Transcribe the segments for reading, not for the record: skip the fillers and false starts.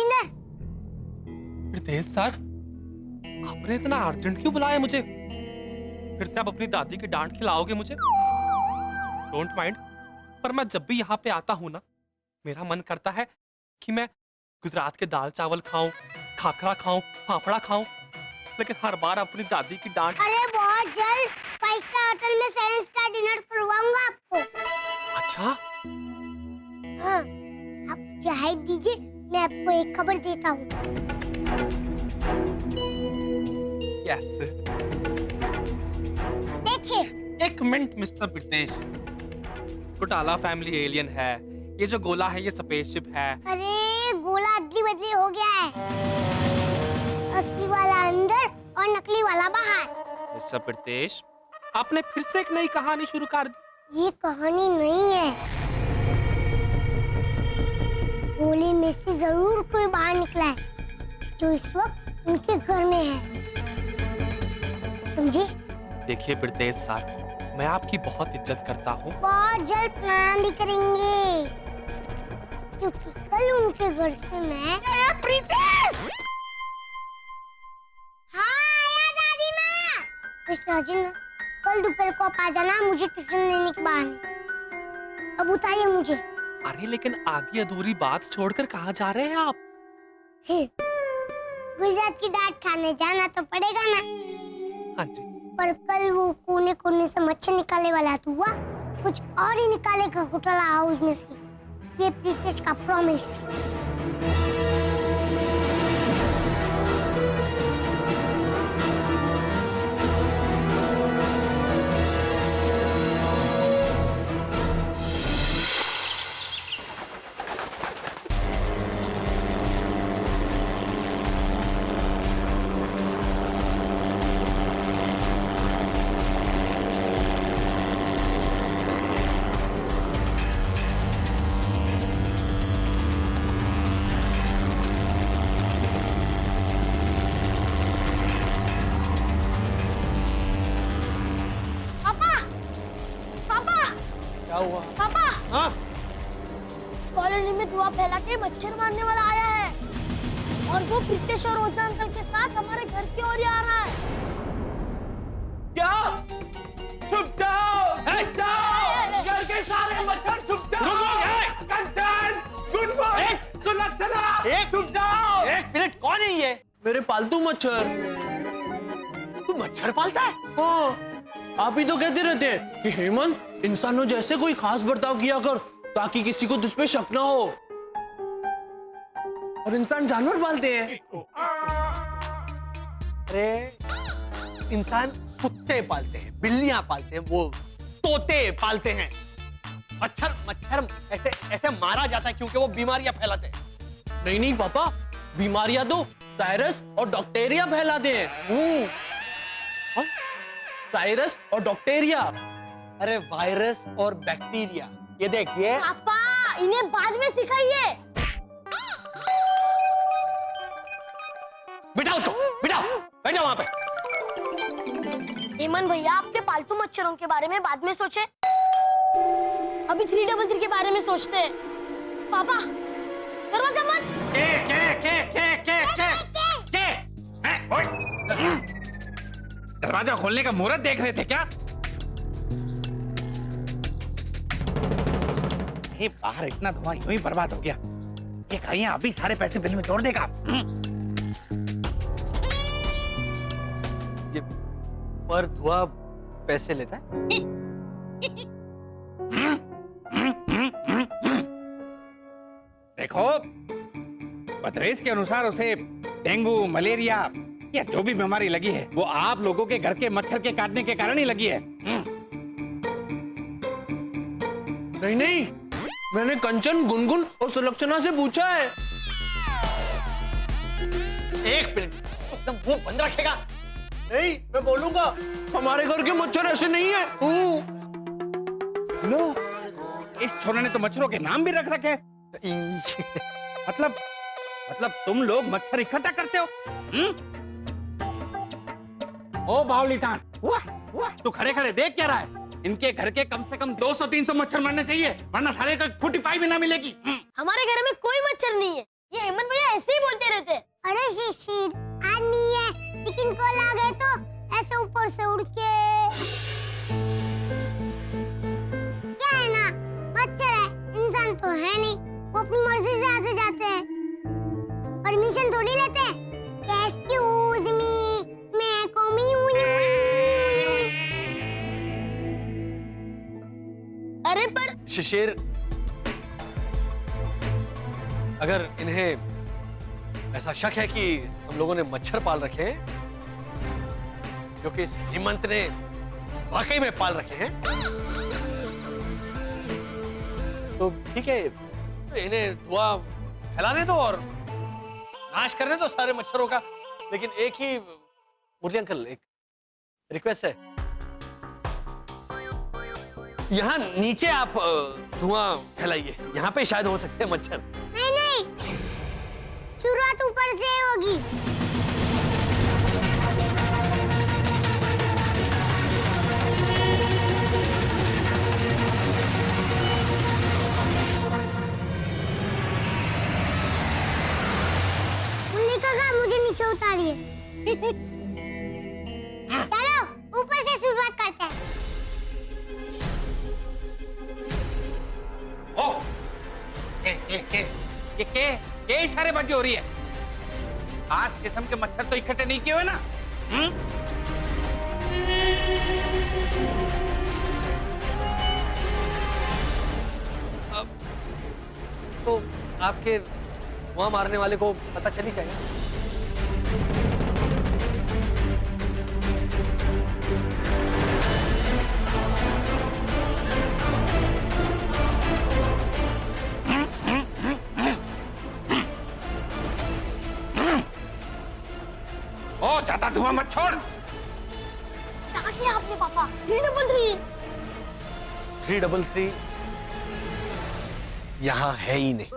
Rajendra. Pritesh sir, आपने इतना urgent क्यों बुलाया मुझे? फिर से आप अपनी दादी की डांट खिलाओगे मुझे? डोंट माइंड, पर मैं जब भी यहाँ पे आता हूँ ना, मेरा मन करता है कि मैं गुजरात के दाल चावल खाऊं, खाखरा खाऊं, फाफड़ा खाऊं, लेकिन हर बार अपनी दादी की डांट। अरे बहुत जल्द 5 स्टार होटल में 7 स्टार डिनर करवाऊंगा आपको। अच्छा? हाँ, आप चाय दीजिए, मैं आपको एक खबर देता हूँ। यस। देखिए। एक मिनट मिस्टर प्रीतेश, घोटाला फैमिली एलियन है, ये जो गोला है ये स्पेसशिप है। अरे गोला अदली बदली हो गया है, असली वाला अंदर और नकली वाला बाहर। मिस्टर प्रीतेश, आपने फिर से एक नई कहानी शुरू कर दी। ये कहानी नहीं है, गोले में से जरूर कोई बाहर निकला है जो इस वक्त उनके घर में है, समझे? देखिए प्रीतेश सर, मैं आपकी बहुत इज्जत करता हूँ। बहुत जल्द प्रणाम भी करेंगे, क्योंकि कल उनके घर से मैं। प्रीतेश! हाँ आया दादी माँ। मिस्टर राजेंद्र, कल दोपहर को आप आ जाना मुझे ट्यूशन लेने के बहाने। अब उतारिए मुझे। अरे लेकिन आधी अधूरी बात छोड़कर कहाँ जा रहे हैं आप? गुजरात की डांट खाने जाना तो पड़ेगा ना। हाँ जी। पर कल वो कोने कोने से मच्छर निकालने वाला तो हुआ, कुछ और ही निकालेगा घोटाला हाउस में से। ये प्रीतेश का प्रॉमिस है। क्या हुआ? पापा, हाँ? कॉलोनी में धुआं फैला के मच्छर मारने वाला आया है और वो प्रीतेश और ओझा अंकल के साथ हमारे घर की ओर ही आ रहा है। क्या? छुप जाओ! छुप जाओ! घर के सारे मच्छर छुप जाओ! कंचन! Good morning! सुलक्षणा! छुप जाओ! एक मिनट, कौन है ये? मेरे पालतू मच्छर। तू मच्छर पालता है? हाँ, आप ही तो कहते रहते हैं कि हेमंत इंसानों जैसे कोई खास बर्ताव किया कर ताकि किसी को तुझ पे शक ना हो। और इंसान जानवर पालते हैं। अरे इंसान कुत्ते पालते हैं, बिल्लियां पालते हैं, वो तोते पालते हैं। मच्छर मच्छर ऐसे ऐसे मारा जाता है क्योंकि वो बीमारियां फैलाते हैं। नहीं नहीं पापा, बीमारियां तो साइरस और डॉक्टेरिया फैलाते हैं। साइरस और डॉक्टेरिया। अरे वायरस और बैक्टीरिया, ये देखिए। पापा, इन्हें बाद में सिखाइए। बिठाओ उसको, बिठाओ, बैठ जाओ वहां पे। हेमंत भैया, आपके पालतू मच्छरों के बारे में बाद में सोचे, अभी 333 के बारे में सोचते हैं। पापा, दरवाजा मत। दरवाजा खोलने का मुहूर्त देख रहे थे क्या? ये बाहर इतना धुआं यूं ही बर्बाद हो गया। ये कहीं अभी सारे पैसे बिल में जोड़ देगा। ये पर धुआं पैसे लेता है? देखो, बदरेस के अनुसार उसे डेंगू, मलेरिया या जो भी बीमारी लगी है वो आप लोगों के घर के मच्छर के काटने के कारण ही लगी है। नहीं नहीं, मैंने कंचन, गुनगुन और सुलक्षणा से पूछा है। एक मिनट, एकदम वो बंद रखेगा। नहीं, मैं बोलूंगा। हमारे घर के मच्छर ऐसे नहीं है। लो, इस छोरे ने तो मच्छरों के नाम भी रख रखे। मतलब तुम लोग मच्छर इकट्ठा करते हो? ओ बावली टान, तू खड़े खड़े देख क्या रहा है? इनके घर के कम से कम 200-300 मच्छर मरने चाहिए, वरना सारे का फूटी पाई भी ना मिलेगी। हमारे घर में कोई मच्छर नहीं है, ये हेमंत भैया ऐसे ही बोलते रहते हैं। अरे शिशिर आज नहीं है, लेकिन कल आ गए तो ऐसे ऊपर से उड़ के। क्या है ना, मच्छर है, इंसान तो है नहीं। वो अपनी मर्जी से आते जाते हैं, परमिशन थोड़ी लेते हैं। एक्सक्यूज मी, मैं कमी हूँ। अरे पर शिशिर, अगर इन्हें ऐसा शक है कि हम लोगों ने मच्छर पाल रखे हैं, जो कि इस हेमंत ने वाकई में पाल रखे हैं, तो ठीक है, तो इन्हें धुआं फैलाने दो और नाश करने दो सारे मच्छरों का। लेकिन एक ही मुरली अंकल, एक रिक्वेस्ट है, यहाँ नीचे आप धुआं फैलाइए, यहाँ पे शायद हो सकते हैं मच्छर। नहीं नहीं, शुरुआत ऊपर से होगी। मुन्नी काका मुझे नीचे उतारिए। चलो ऊपर से शुरुआत करते हैं। ओ, ये इशारे बाजी हो रही है। खास किस्म के मच्छर तो इकट्ठे नहीं किए हुए ना? तो आपके धुआं मारने वाले को पता चल ही जाएगा। ओ, ज्यादा धुआं मत छोड़। क्या किया आपने पापा? 333 333 यहाँ है ही नहीं।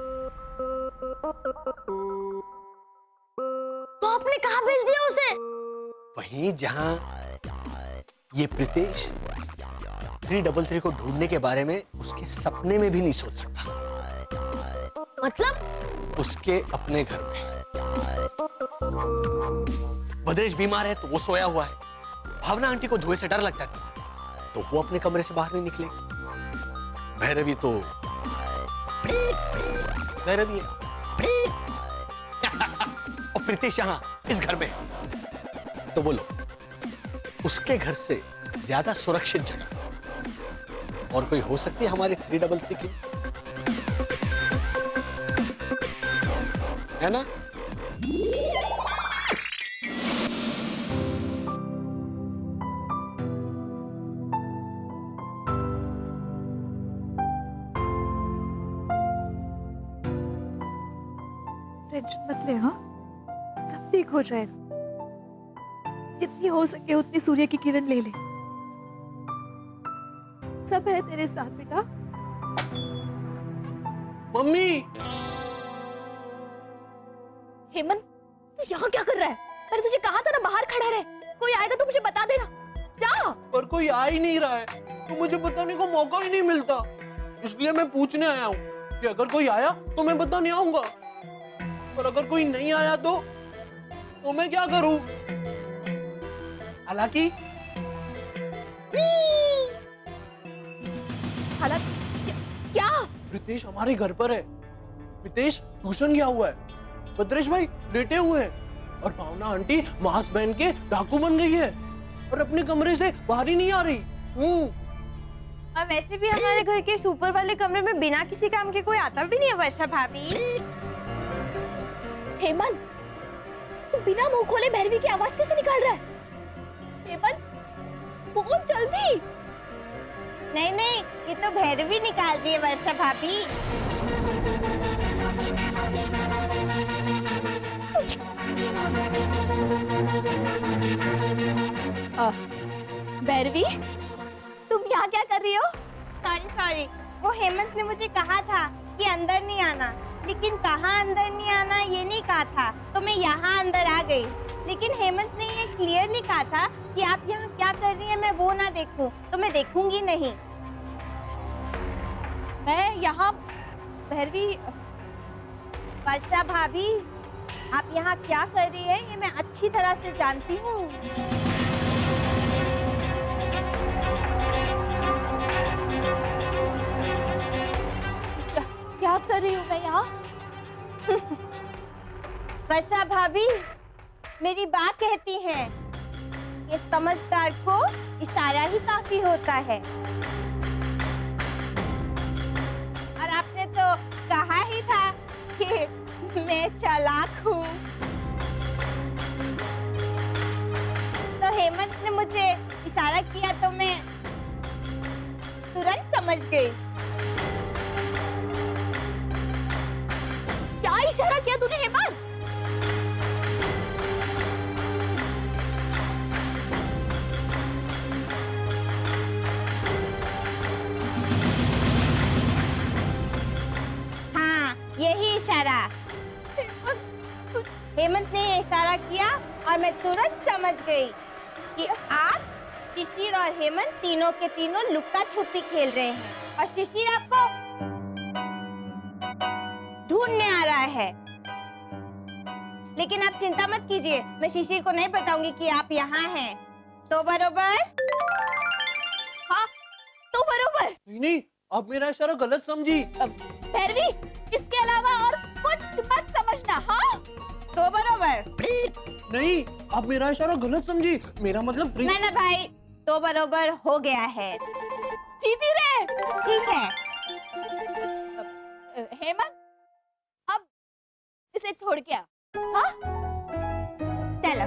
तो आपने कहाँ भेज दिया उसे? वहीं जहां ये प्रीतेश 333 को ढूंढने के बारे में उसके सपने में भी नहीं सोच सकता। मतलब? उसके अपने घर में। भद्रेश बीमार है तो वो सोया हुआ है। भावना आंटी को धुएं से डर लगता था तो वो अपने कमरे से बाहर नहीं निकले। भैरवी तो भैरवी है और प्रीतेश यहाँ इस घर में है। तो बोलो, उसके घर से ज्यादा सुरक्षित जगह और कोई हो सकती है हमारे 333 की? है ना? टेंशन मत ले, हाँ, सब ठीक हो जाएगा। जितनी हो सके उतनी सूर्य की किरण ले ले। सब है तेरे साथ बेटा। मम्मी, हेमंत, तू यहाँ क्या कर रहा है? मैंने तुझे कहा था ना बाहर खड़ा रहे। कोई आएगा तो मुझे बता देना। जा। पर कोई आ ही नहीं रहा है तो मुझे बताने को मौका ही नहीं मिलता। इसलिए मैं पूछने आया हूँ कि अगर कोई आया तो मैं बताने आऊंगा, पर अगर कोई नहीं आया तो मैं क्या करूं? हालांकि क्या? प्रीतेश हमारे घर पर है। प्रीतेश ट्यूशन गया हुआ है, भद्रेश भाई लेटे हुए हैं और भावना आंटी मांस बहन के डाकू बन गई है और अपने कमरे से बाहर ही नहीं आ रही। और वैसे भी हमारे घर के ऊपर वाले कमरे में बिना किसी काम के कोई आता भी नहीं है वर्षा भाभी। हेमंत, तू बिना मुंह खोले भैरवी की आवाज कैसे निकाल रहा है? हेमंत, बोल जल्दी। नहीं नहीं, ये तो भैरवी निकाल दी है वर्षा भाभी। भैरवी, तुम यहाँ क्या कर रही हो? सॉरी सॉरी, वो हेमंत ने मुझे कहा था कि अंदर नहीं आना, लेकिन कहाँ अंदर नहीं आना ये नहीं कहा था, तो मैं यहाँ अंदर आ गई। लेकिन हेमंत ने ये क्लियरली कहा था कि आप यहाँ क्या कर रही हैं, मैं वो ना देखूं, तो मैं देखूंगी नहीं। मैं यहाँ भैरवी, वर्षा भाभी, आप यहाँ क्या कर रही हैं ये मैं अच्छी तरह से जानती हूँ। क्या कर रही हूँ मैं यहाँ? वर्षा भाभी, मेरी माँ कहती है कि समझदार को इशारा ही काफी होता है। और आपने तो कहा ही था कि मैं चालाक हूँ। तो हेमंत ने मुझे इशारा किया तो मैं तुरंत समझ गई। क्या इशारा किया तूने हेमंत? हाँ, यही इशारा। हेमंत ने ये इशारा किया और मैं तुरंत समझ गई कि आप, शिशिर और हेमंत तीनों के तीनों लुक्का छुपी खेल रहे हैं और शिशिर आपको ढूंढने आ रहा है। लेकिन आप चिंता मत कीजिए, मैं शिशिर को नहीं बताऊंगी कि आप यहाँ हैं। तो बरोबर? हाँ, तो बरोबर। नहीं, आप मेरा इशारा गलत समझी। भैरवी, इसके अलावा और कुछ मत समझना, हाँ? तो बरोबर? नहीं, आप मेरा इशारा गलत समझी। मेरा मतलब ना भाई, तो बरोबर हो गया है। जीती रे। ठीक है। हेमंत, अब इसे छोड़ के आ, हाँ? चलो।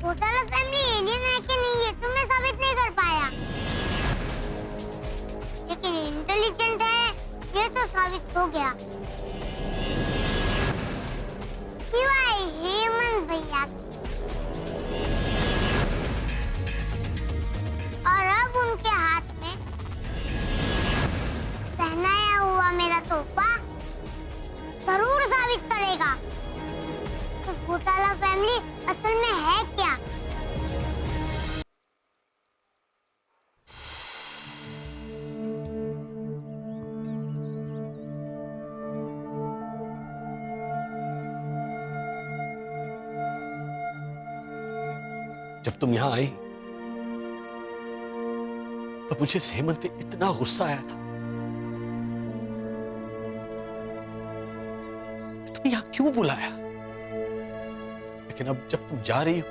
घोटाला फैमिली एलियन है कि नहीं ये तो मैं साबित नहीं कर पाया, लेकिन इंटेलिजेंट है ये तो साबित हो गया। सिवाय हेमंत भैया और अब उनके हाथ में पहनाया हुआ मेरा तोहफा जरूर साबित करेगा कि घोटाला फैमिली असल में है क्या। जब तुम यहाँ आई तो मुझे हेमंत पे इतना गुस्सा आया था। तुम यहाँ क्यों बुलाया? लेकिन अब जब तुम जा रही हो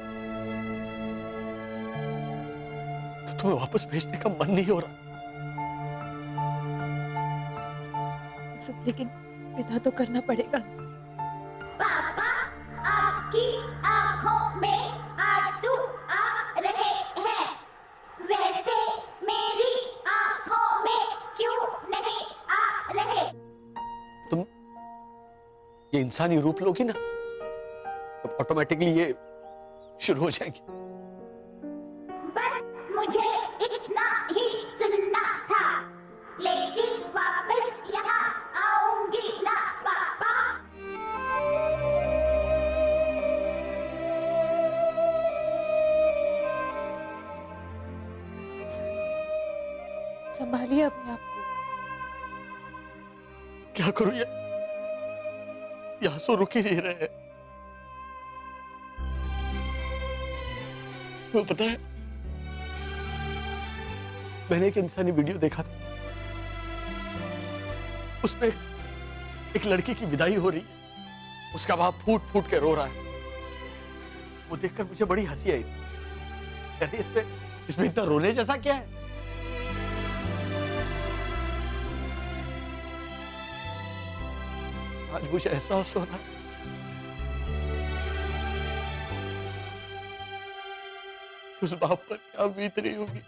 तो तुम्हें वापस भेजने का मन नहीं हो रहा। लेकिन विदा तो करना पड़ेगा। पापा, आपकी आंखों में आंसू आ रहे हैं, वैसे मेरी आंखों में क्यों नहीं आ रहे? तुम ये इंसानी रूप लोगी ना, तब ऑटोमेटिकली ये शुरू हो जाएंगे। बस मुझे इतना ही सुनना था, लेकिन वापस यहाँ आऊंगी ना पापा। संभालिए अपने आप को। क्या करूं ये आंसू रुक ही नहीं रहे हैं। तुम्हें पता है, मैंने एक इंसानी वीडियो देखा था, उसमें एक लड़की की विदाई हो रही है, उसका बाप फूट फूट के रो रहा है। वो देखकर मुझे बड़ी हंसी आई। अरे इसमें इतना रोने जैसा क्या है? आज मुझे एहसास हो रहा है उस बाप पर क्या बीत रही होगी।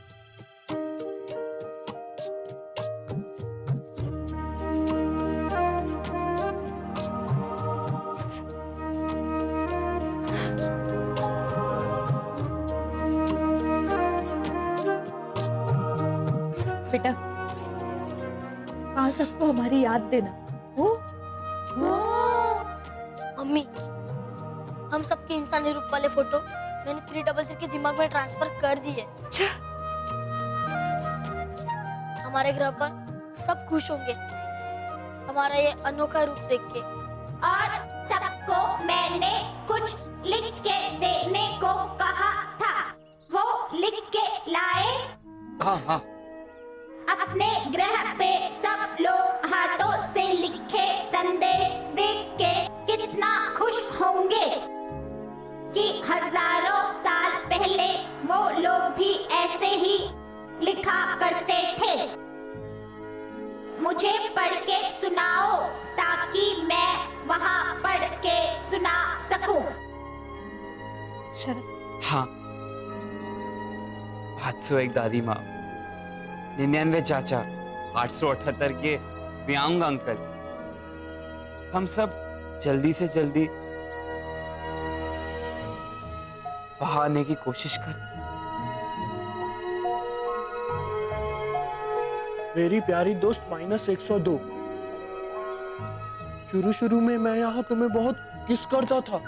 बेटा कहाँ सबको हमारी याद देना। वो मम्मी, हम सबके इंसानी रूप वाले फोटो मैंने 333 के दिमाग में ट्रांसफर कर दिए। हमारे ग्रह पर सब खुश होंगे हमारा ये अनोखा रूप देख के। और सबको मैंने कुछ लिख के देने को कहा था, वो लिख के लाए। हाँ हाँ। अपने ग्रह पे सब लोग हाथों से लिखे संदेश देख के कितना खुश होंगे कि हजारों साल पहले वो लोग भी ऐसे ही लिखा करते थे। मुझे पढ़ के सुनाओ ताकि मैं वहाँ पढ़ के सुना सकूं। शरद हाँ, 801 दादी माँ, 99 चाचा, 878 के व्यांग अंकल, हम सब जल्दी से जल्दी वहां आने की कोशिश करें। मेरी प्यारी दोस्त -102, शुरू में मैं यहाँ तुम्हें बहुत किस करता था।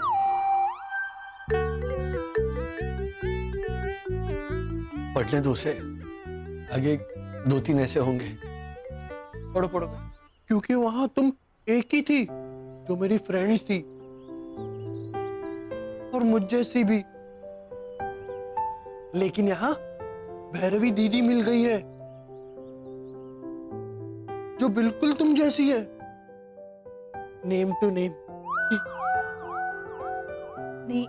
पढ़ने दो उसे, आगे 2-3 ऐसे होंगे। पढ़ो पढ़ो। क्योंकि वहां तुम एक ही थी जो मेरी फ्रेंड थी और मुझ जैसी भी। लेकिन यहाँ भैरवी दीदी मिल गई है जो बिल्कुल तुम जैसी है, नेम टू नेम। नहीं,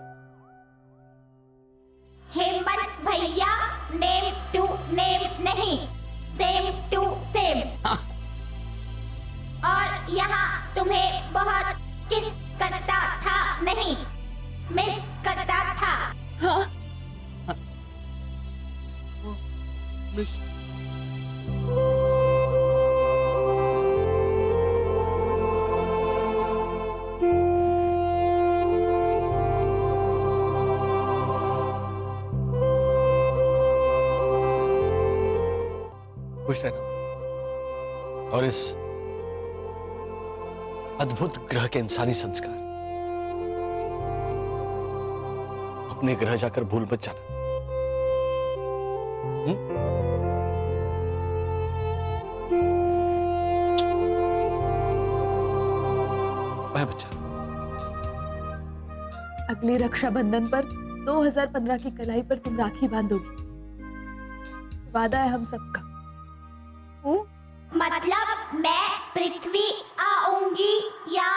हेमंत भैया नेम टू नेम नहीं, सेम टू सेम। और यहाँ तुम्हें बहुत किस करता था नहीं, मिस करता था। हाँ मिस खुश रहना। और इस अद्भुत ग्रह के इंसानी संस्कार अपने ग्रह जाकर भूल मत जाना। बाय बच्चा। अगली रक्षाबंधन पर 2015 की कलाई पर तुम राखी बांधोगी, वादा है हम सबका। मतलब मैं पृथ्वी आऊंगी या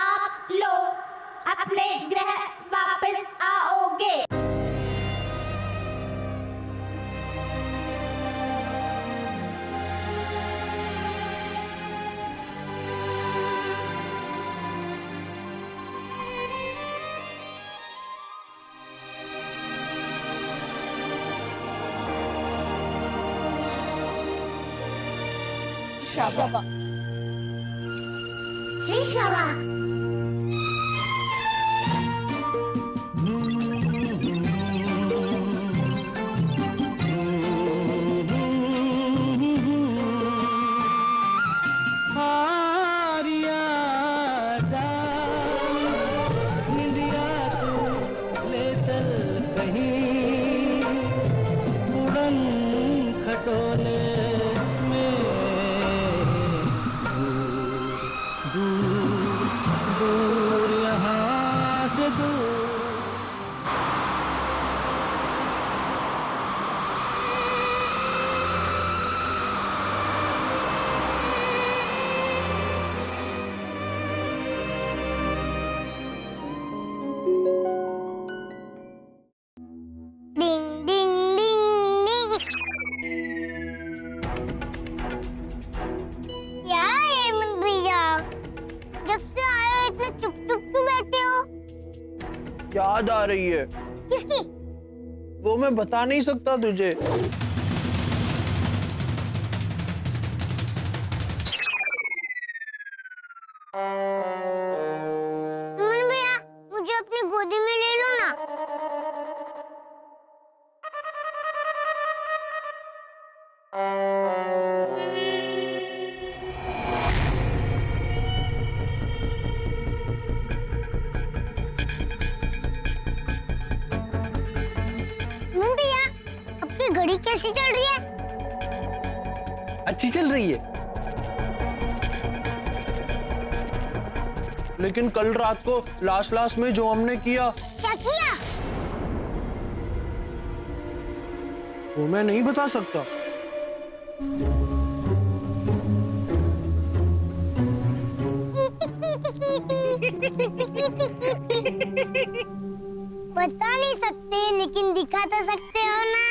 आप लोग अपने ग्रह वापस आओगे? शाबा। हे शाबा। डिंग डिंग डिंग डिंग। क्या है हेमंत भैया, जब से आए हो इतने चुप चुप क्यों बैठे हो? याद आ रही है। किसकी? वो मैं बता नहीं सकता तुझे। हेमंत भैया, मुझे अपनी गोदी में ले लो ना। कैसी चल रही है? अच्छी चल रही है, लेकिन कल रात को लास्ट में जो हमने किया, क्या किया? वो मैं नहीं बता सकता। बता नहीं सकते, लेकिन दिखा तो सकते हो ना।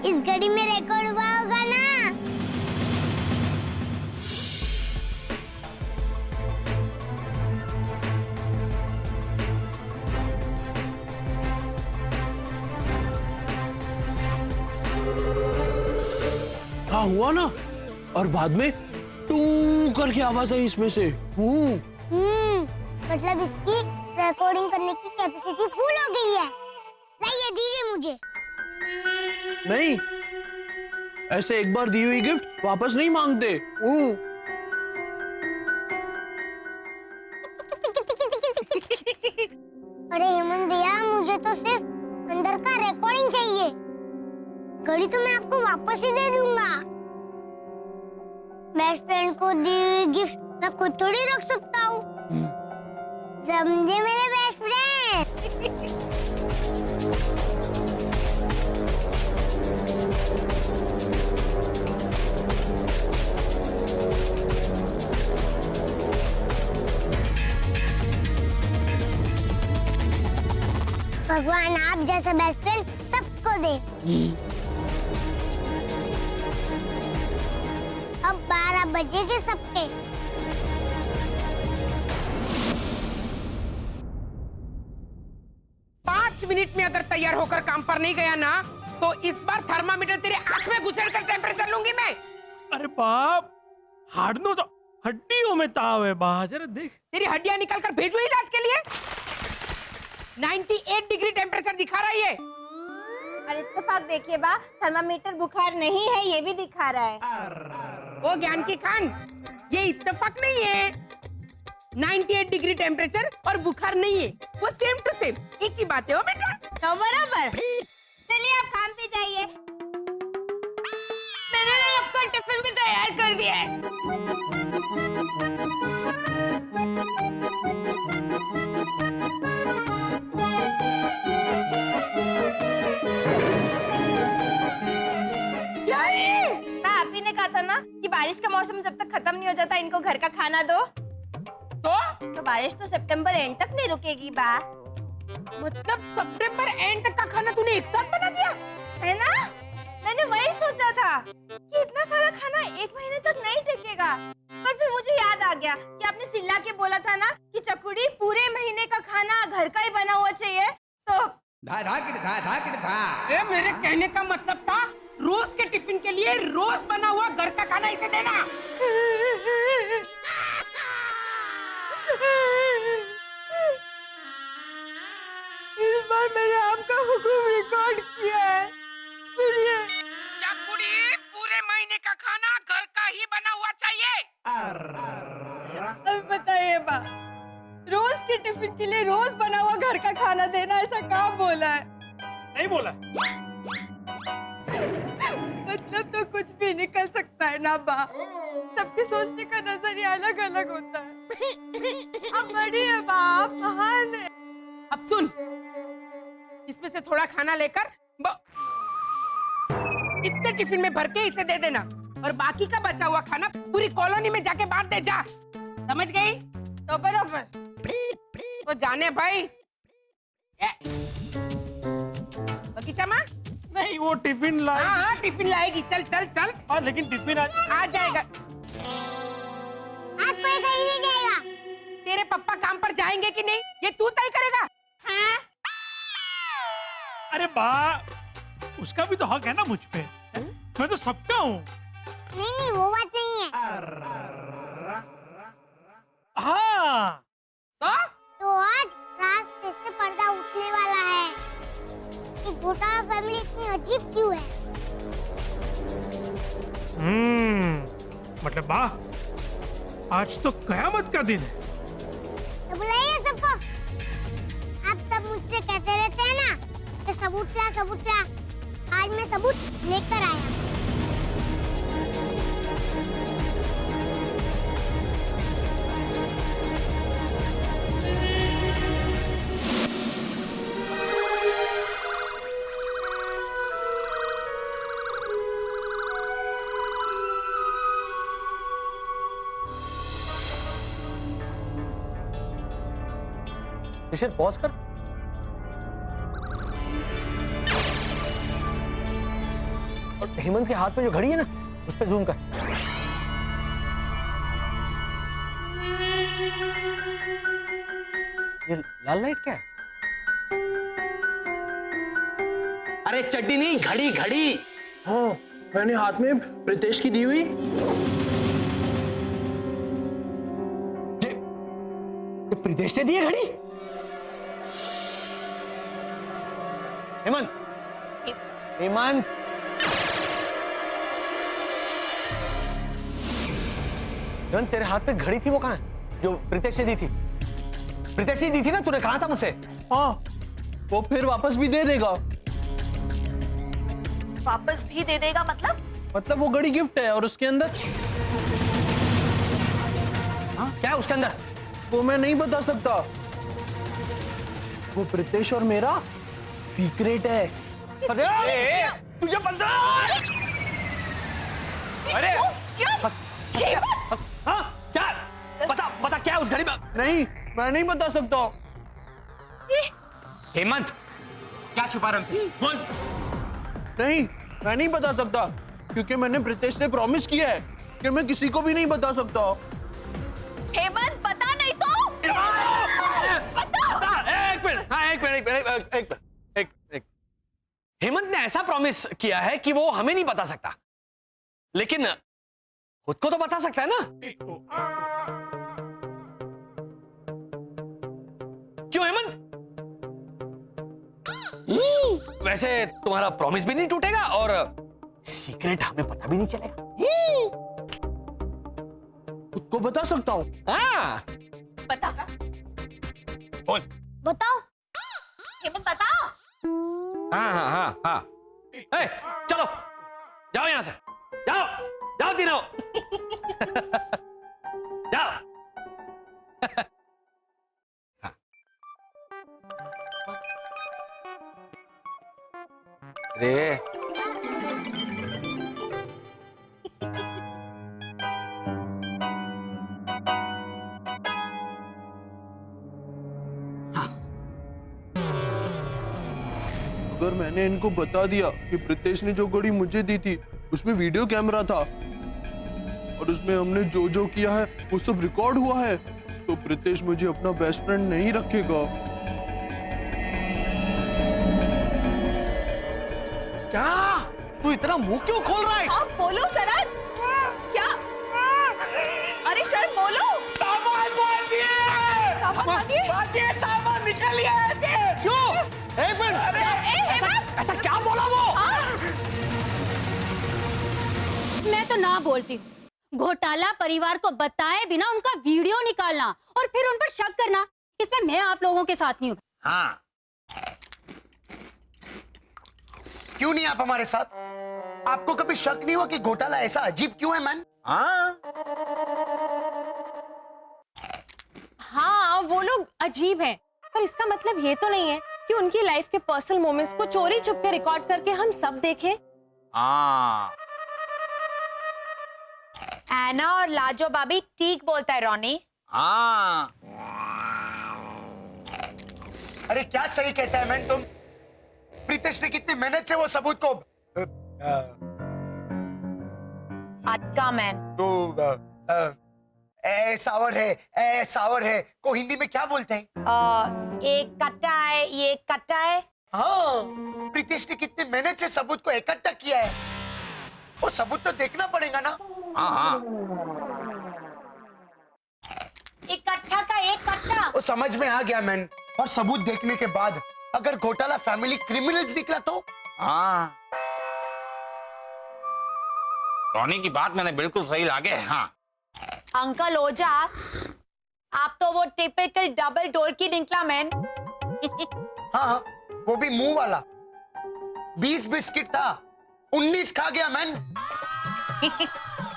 इस घड़ी में रिकॉर्ड हुआ होगा ना। हाँ हुआ ना, और बाद में टू करके आवाज आई इसमें से। मतलब इसकी रिकॉर्डिंग करने की कैपेसिटी फुल हो गई है। लाइए दीजिए मुझे। नहीं, ऐसे एक बार दी हुई गिफ्ट वापस नहीं मांगते। अरे हेमंत भैया, मुझे तो सिर्फ अंदर का रिकॉर्डिंग चाहिए। घड़ी तो मैं आपको वापस ही दे दूंगा। बेस्ट फ्रेंड को दी हुई गिफ्ट मैं खुद थोड़ी रख सकता हूँ। समझे मेरे बेस्ट फ्रेंड? भगवान आप जैसा बेस्ट फ्रेंड सबको दे। अब 12 बजेंगे सबके। मिनट में अगर तैयार होकर काम पर नहीं गया ना, तो इस बार थर्मामीटर तेरे आंख में घुसेड़ कर टेम्परेचर लूंगी मैं। अरे बाप, हाड़नो तो हड्डियों में ताव है बा, जरा देख। तेरी हड्डियां निकाल कर भेजू इलाज के लिए। 98 डिग्री टेम्परेचर दिखा रहा है ये। और इत्तेफाक देखिए बा, थर्मामीटर बुखार नहीं है ये भी दिखा रहा है। वो ज्ञान की खान, ये इत्तेफाक नहीं है। 98 डिग्री टेम्परेचर और बुखार नहीं है, वो सेम टू सेम एक ही बात है। हो बेटा तो बराबर। चलिए आप काम पे जाइए। मैंने ना आपका टिफिन भी तैयार कर दिया है। क्या है? आप ही ने कहा था ना कि बारिश का मौसम जब तक खत्म नहीं हो जाता इनको घर का खाना दो। तो बारिश तो सितंबर एंड तक नहीं रुकेगी बा। मतलब सितंबर एंड तक का खाना तूने एक साथ बना दिया है ना? मैंने वही सोचा था कि इतना सारा खाना एक महीने तक नहीं टिकेगा, पर फिर मुझे याद आ गया कि आपने चिल्ला के बोला था ना कि चकुड़ी पूरे महीने का खाना घर का ही बना हुआ चाहिए। तो ए, मेरे कहने का मतलब था रोज के टिफिन के लिए रोज बना हुआ घर का खाना इसे देना। इस बार मैंने आपका हुक्म रिकॉर्ड किया है। सुनिए, चकुड़ी पूरे महीने का खाना घर का ही बना हुआ चाहिए। अब बताइए बा, रोज के टिफिन के लिए रोज बना हुआ घर का खाना देना ऐसा कहाँ बोला है? नहीं बोला। मतलब तो कुछ भी निकल सकता है ना बा। सबके सोचने का नजरिया अलग अलग होता है। अब बड़ी है बा, आप महान है। अब सुन, इसमें से थोड़ा खाना लेकर इतने टिफिन में भर के इसे दे देना, और बाकी का बचा हुआ खाना पूरी कॉलोनी में जाके बांट दे। जा, समझ गई? तो बराबर। तो जाने भाई। बगीचा माँ? नहीं, वो टिफिन ला। हाँ, टिफिन लाएगी। चल चल चल। हाँ, लेकिन टिफिन आ जाएगा। आज कोई कहीं नहीं जाएगा। तेरे पापा काम पर जाएंगे कि नहीं ये तू तय करेगा। हाँ? अरे बा, उसका भी तो हक है ना मुझ पे। मैं तो सबका हूँ। नहीं, वो बात नहीं है। हाँ। तो आज राज फिर से पर्दा उठने वाला है कि घोटाला फैमिली इतनी अजीब क्यों है। मतलब बा, आज तो कयामत का दिन है। तो बुलाइए सबको। सबूत ला। आज मैं सबूत लेकर आया। ऋषभ पॉज कर। और हेमंत के हाथ में जो घड़ी है ना, उस पे जूम कर। ये लाल लाइट क्या है? अरे चड्डी नहीं, घड़ी घड़ी। हाँ, मैंने हाथ में प्रीतेश की दी हुई। ये प्रीतेश ने दी है घड़ी? हेमंत, हेमंत, हेमंत, तेरे हाथ पे घड़ी थी, वो कहाँ है जो प्रीतेश ने दी थी? प्रीतेश ने दी थी ना, तूने कहा था मुझसे। हाँ, वो फिर वापस भी दे देगा। वापस भी दे देगा मतलब वो घड़ी गिफ्ट है और उसके अंदर। हाँ, क्या है उसके अंदर? वो मैं नहीं बता सकता। वो प्रीतेश और मेरा सीक्रेट है। अरे तुझे पता? अरे हाँ, क्या बता क्या है उस घड़ी में? नहीं, मैं नहीं बता सकता। हेमंत, क्या छुपा रहा हमसे? बोल। नहीं, मैं नहीं बता सकता क्योंकि मैंने प्रीतेश से प्रॉमिस किया है कि मैं किसी को भी नहीं बता सकता। हेमंत, पता नहीं तो एक। हेमंत ने ऐसा प्रॉमिस किया है कि वो हमें नहीं बता सकता, लेकिन खुद को तो बता सकता है ना। क्यों हेमंत? वैसे तुम्हारा प्रॉमिस भी नहीं टूटेगा और सीक्रेट हमें पता भी नहीं चलेगा। खुद को बता सकता हूँ। हाँ, बता। बोल। बताओ। हेमंत बताओ। हाँ। ए, चलो जाओ यहां से, जाओ तीनों। जाओ। रे अगर मैंने इनको बता दिया कि प्रीतेश ने जो घड़ी मुझे दी थी उसमें वीडियो कैमरा था और उसमें हमने जो जो किया है वो सब रिकॉर्ड हुआ है, तो प्रीतेश मुझे अपना बेस्ट फ्रेंड नहीं रखेगा। क्या तू इतना मुंह क्यों खोल रहा है? आप बोलो शरद। क्या? अरे शरद बोलो। सामान मार दिए। सामान निकल लिया ऐसे। क्यों? एक मिनट, ऐसा क्या बोला वो? मैं तो ना बोलती हूँ। घोटाला परिवार को बताए बिना उनका वीडियो निकालना और फिर उन पर शक करना, इसमें मैं आप लोगों के साथ नहीं हूँ। हाँ, क्यों नहीं आप हमारे साथ? आपको कभी शक नहीं हुआ कि घोटाला ऐसा अजीब क्यों है मैन? हाँ, वो लोग अजीब हैं, पर इसका मतलब ये तो नहीं है कि उनकी लाइफ के पर्सनल मोमेंट्स को चोरी छुप के रिकॉर्ड करके हम सब देखें। ऐना और लाजो भाभी ठीक बोलता है रोनी। अरे क्या सही कहता है मैन तुम? प्रीतेश ने कितनी मेहनत से वो सबूत को अटका मैन। तो सावर है को हिंदी में क्या बोलते हैं? एक कट्टा है, ये कट्टा है। हाँ, प्रीतेश ने कितनी मेहनत से सबूत को इकट्ठा किया है, वो सबूत तो देखना पड़ेगा ना। इकट्ठा का एक कट्टा। वो समझ में आ गया मैन, और सबूत देखने के बाद अगर घोटाला फैमिली क्रिमिनल्स निकला तो? रोनी की बात मैंने बिल्कुल सही लागे। हाँ अंकल ओझा, आप तो वो टिपिकल डबल डोर की निकला मैन। हाँ, वो भी मुंह वाला। 20 बिस्किट था, 19 खा गया मैन।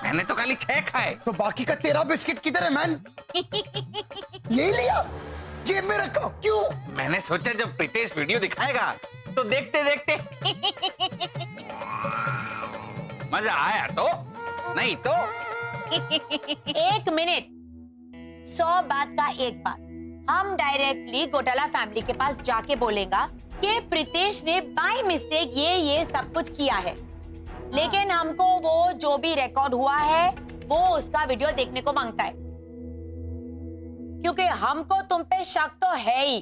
मैंने तो खाली 6 खाए। तो बाकी का 13 बिस्किट किधर है मैन? ले लिया, जेब में रखा। क्यों? मैंने सोचा जब प्रीतेश वीडियो दिखाएगा तो देखते देखते मजा आया तो, नहीं तो। 1 मिनट, 100 बात का एक बात। हम डायरेक्टली घोटाला फैमिली के पास जाके बोलेगा कि प्रीतेश ने बाय मिस्टेक ये सब कुछ किया है, लेकिन हमको वो जो भी रिकॉर्ड हुआ है वो उसका वीडियो देखने को मांगता है, क्योंकि हमको तुम पे शक तो है ही।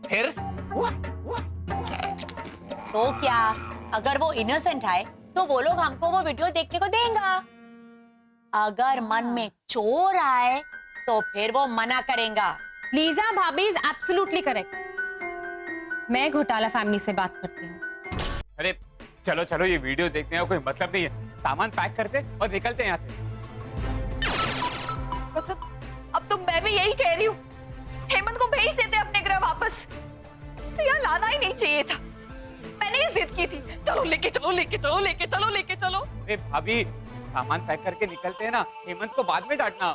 फिर तो क्या, अगर वो इनोसेंट है तो वो लोग हमको वो वीडियो देखने को देंगे। अगर मन में चोर आए तो फिर वो मना करेगा। लीजा भाभी इज एब्सोल्युटली करेक्ट। मैं घोटाला फैमिली से बात करती हूँ। अरे चलो चलो, ये वीडियो देखने का कोई मतलब नहीं है। सामान पैक करते और निकलते हैं यहाँ से। बस अब तो मैं भी यही कह रही हूँ, हेमंत को भेज देते अपने ग्रह वापस। इसे यहाँ लाना ही नहीं चाहिए था। मैंने ये जिद की थी, चलो लेके चलो लेके चलो लेके चलो लेके चलो। अरे भाभी, सामान पैक करके निकलते हैं ना, हेमंत को बाद में डांटना।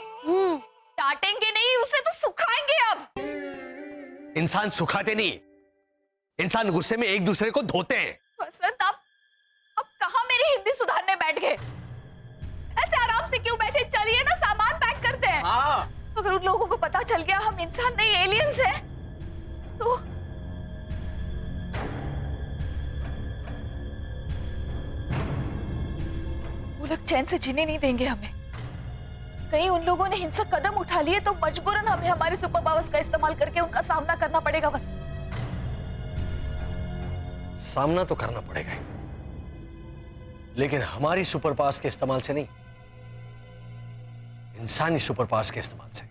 डांटेंगे नहीं, उसे तो सुखाएंगे। अब इंसान सुखाते नहीं, इंसान गुस्से में एक दूसरे को धोते हैं। वसंत, अब कहाँ मेरी हिंदी सुधारने बैठ गए? ऐसे आराम से क्यों बैठे? चलिए ना, सामान पैक करते हैं। हाँ। अगर उन लोगों को पता चल गया हम इंसान नहीं एलियंस हैं, तो वो लोग चैन से जीने नहीं देंगे हमें। कहीं उन लोगों ने हिंसक कदम उठा लिए तो मजबूरन हमें हमारे सुपर पावर्स का इस्तेमाल करके उनका सामना करना पड़ेगा। बस सामना तो करना पड़ेगा ही, लेकिन हमारी सुपर पावर्स के इस्तेमाल से नहीं, इंसानी सुपर पावर्स के इस्तेमाल से।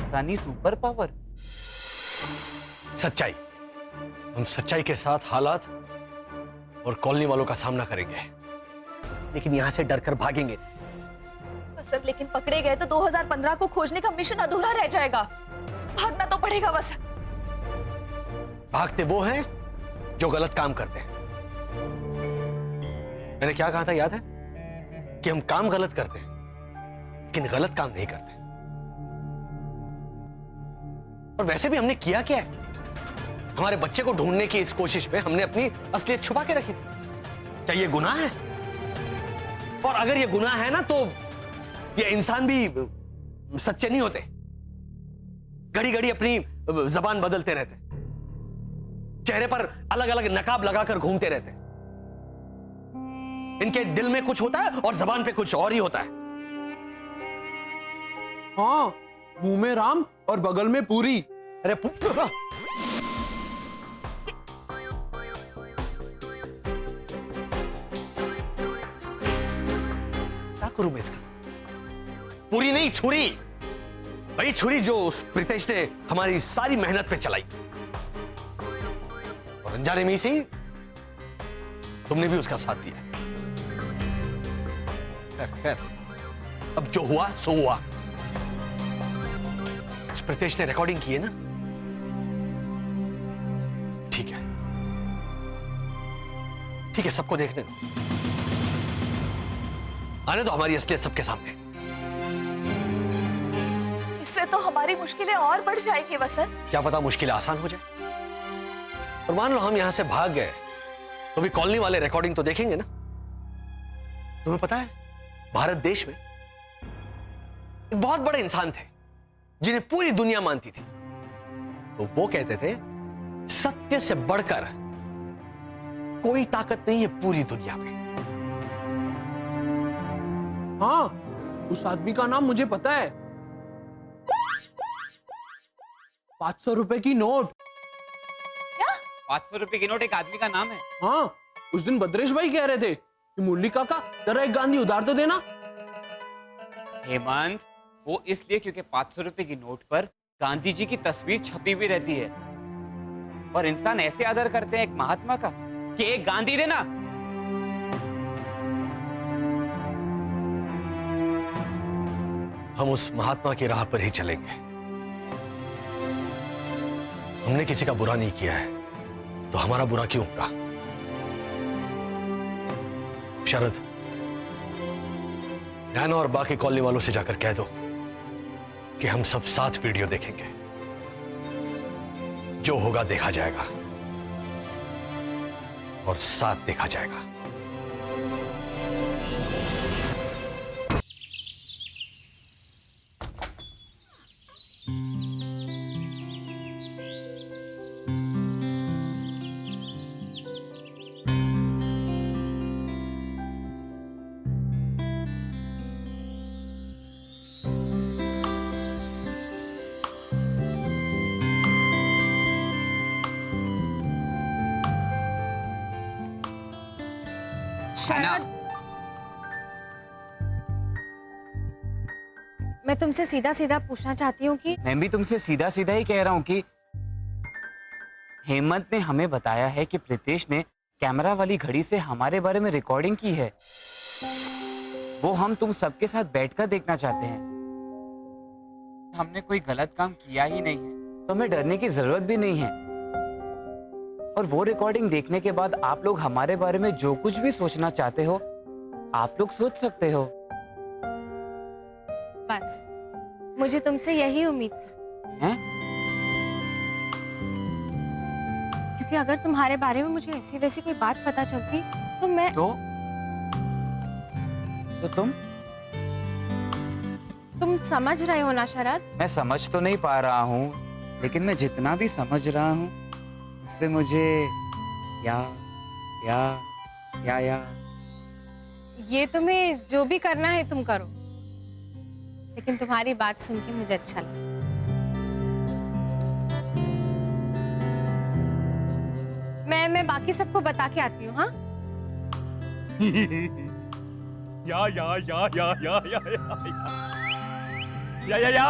इंसानी सुपर पावर? सच्चाई। हम सच्चाई के साथ हालात और कॉलोनी वालों का सामना करेंगे, लेकिन यहां से डरकर भागेंगे। वसंत, लेकिन पकड़े गए तो 2015 को खोजने का मिशन अधूरा रह जाएगा। भागना तो पड़ेगा वसंत। भागते वो हैं जो गलत काम करते हैं। मैंने क्या कहा था याद है? कि हम काम गलत करते हैं, लेकिन गलत काम नहीं करते। और वैसे भी हमने किया क्या है? हमारे बच्चे को ढूंढने की इस कोशिश में हमने अपनी असलियत छुपा के रखी थी। क्या ये गुनाह है? और अगर ये गुनाह है ना, तो ये इंसान भी सच्चे नहीं होते। घड़ी घड़ी अपनी जबान बदलते रहते, चेहरे पर अलग अलग नकाब लगाकर घूमते रहते। इनके दिल में कुछ होता है और जबान पे कुछ और ही होता है। हाँ, मुंह में राम और बगल में पूरी। अरे क्या करूं मैं इसका? पूरी नहीं, छुरी। वही छुरी जो उस प्रीतेश ने हमारी सारी मेहनत पे चलाई, और अनजाने में से ही तुमने भी उसका साथ दिया। खैर, अब जो हुआ सो हुआ। उस प्रीतेश ने रिकॉर्डिंग की है ना, ठीक है, ठीक है, सबको देखने दो। आने दो हमारी असलियत सबके सामने। इससे तो हमारी मुश्किलें और बढ़ जाएंगी वसंत। क्या पता मुश्किलें आसान हो जाए। और मान लो हम यहां से भाग गए, तो भी कॉलोनी वाले रिकॉर्डिंग तो देखेंगे ना। तुम्हें पता है, भारत देश में एक बहुत बड़े इंसान थे जिन्हें पूरी दुनिया मानती थी। तो वो कहते थे, सत्य से बढ़कर कोई ताकत नहीं है पूरी दुनिया में। हाँ, उस आदमी का नाम मुझे पता है। 500 रुपए की नोट। 500 रुपए की नोट एक आदमी का नाम है? हाँ, उस दिन भद्रेश भाई कह रहे थे कि मुरली काका जरा एक गांधी उधार तो देना। हेमंत, वो इसलिए क्योंकि 500 रुपए की नोट पर गांधी जी की तस्वीर छपी हुई रहती है, और इंसान ऐसे आदर करते हैं एक महात्मा का कि एक गांधी देना। हम उस महात्मा की राह पर ही चलेंगे। हमने किसी का बुरा नहीं किया है तो हमारा बुरा क्यों होगा? शरद, नैना और बाकी कॉलोनी वालों से जाकर कह दो कि हम सब साथ वीडियो देखेंगे। जो होगा देखा जाएगा और साथ देखा जाएगा। शरद, मैं तुमसे सीधा सीधा पूछना चाहती हूँ कि मैं भी तुमसे सीधा सीधा ही कह रहा हूँ कि हेमंत ने हमें बताया है कि प्रीतेश ने कैमरा वाली घड़ी से हमारे बारे में रिकॉर्डिंग की है। वो हम तुम सबके साथ बैठकर देखना चाहते हैं। हमने कोई गलत काम किया ही नहीं है तो हमें डरने की जरूरत भी नहीं है। और वो रिकॉर्डिंग देखने के बाद आप लोग हमारे बारे में जो कुछ भी सोचना चाहते हो आप लोग सोच सकते हो। बस मुझे तुमसे यही उम्मीद थी। हैं? क्योंकि अगर तुम्हारे बारे में मुझे ऐसी वैसी कोई बात पता चलती तो मैं तो तुम समझ रहे हो ना शरद? मैं समझ तो नहीं पा रहा हूँ लेकिन मैं जितना भी समझ रहा हूँ उससे मुझे या ये तुम्हें जो भी करना है तुम करो, लेकिन तुम्हारी बात सुन के मुझे अच्छा लगा। मैं बाकी सबको बता के आती हूँ। हाँ या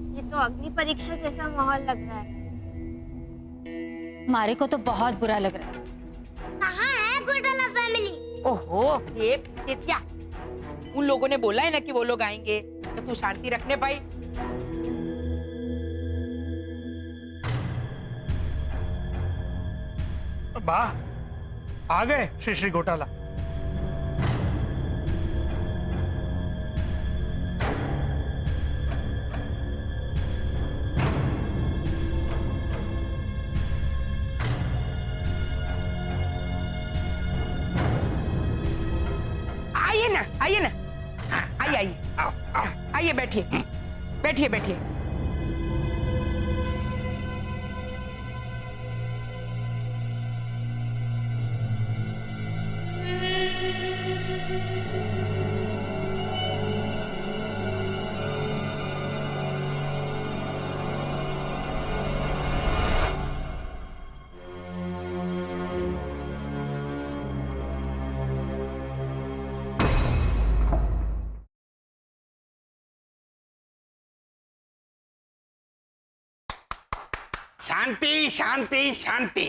ये तो अग्नि परीक्षा जैसा माहौल लग रहा है। हमारे को तो बहुत बुरा लग रहा है। कहाँ है घोटाला फैमिली? ओहो ये केसिया, उन लोगों ने बोला है ना कि वो लोग आएंगे तो तू शांति रखने पाई। वाह, आ गए श्री श्री घोटाला। आइए ना, आइए आइए, बैठिए बैठिए बैठिए। शांति शांति शांति।